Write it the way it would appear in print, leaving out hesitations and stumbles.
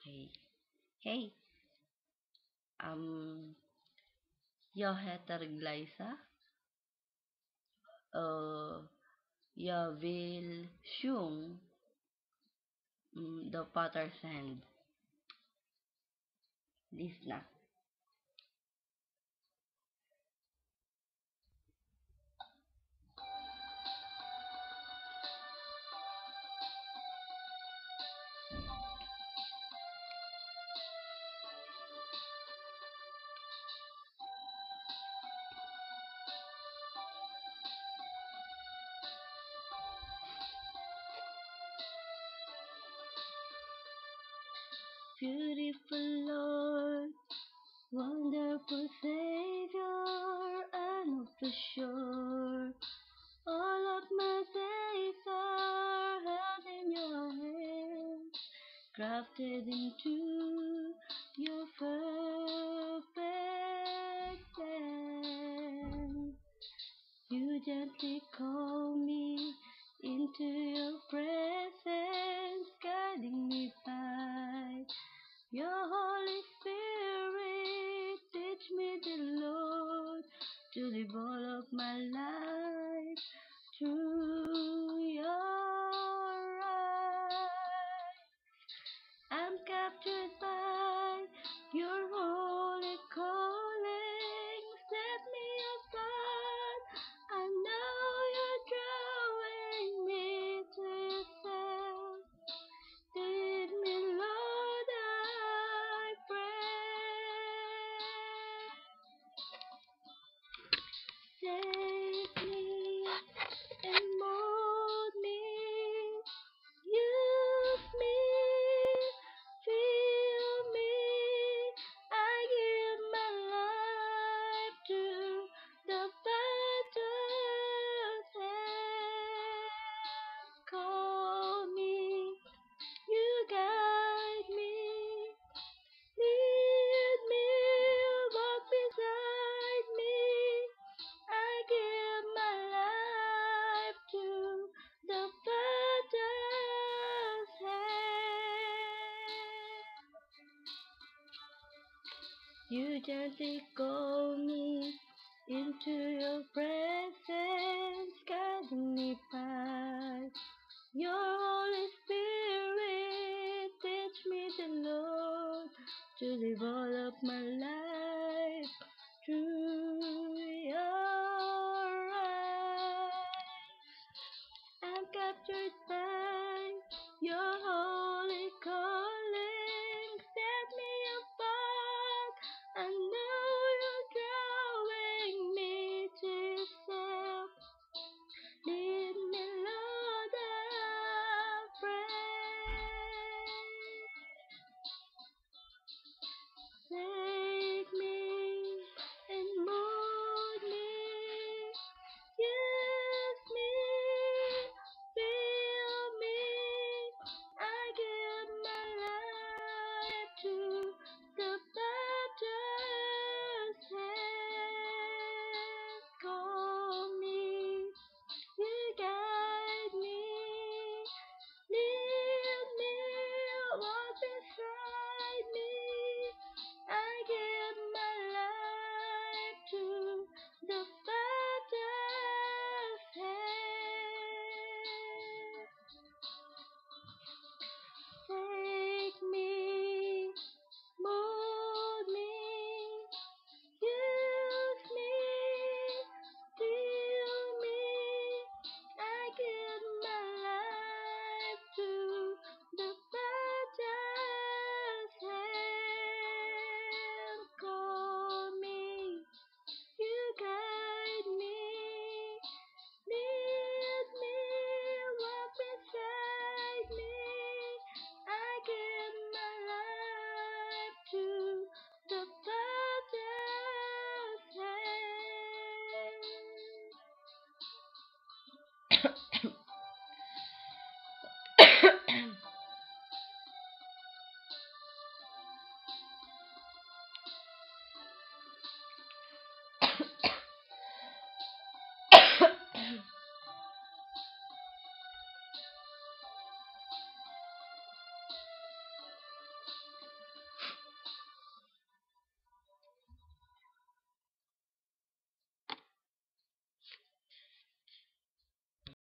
Okay. Hey, um, jag heter Gleisa. Jag vill sjunga The Potter's Hand. Lyssna. Beautiful Lord, wonderful Savior, and of the shore, all of my days are held in your hands, crafted into your perfect plan. You gently call me into your presence, guiding me by your Holy Spirit. Teach me, the Lord, to live all of my life through your eyes. I'm captured by your holy calling. Set me apart. I know you're drawing me to yourself. Lead me, Lord, I pray. Save me and mold me. Use me, fill me. I give my life to the Father's hand. Call me, you guide me, lead me, walk beside me. I give my life to the Father's hand. You gently call me into your presence, guiding me by your Holy Spirit. Teach me, the Lord, to live all of my life through your eyes. I'm captured by your holy calling. Set me apart. I know you're drawing me to yourself. Lead me, Lord, I pray. Take me and mold me. Use me, fill me. I give my life to the Father's hand. Call me, you guide me, lead me, walk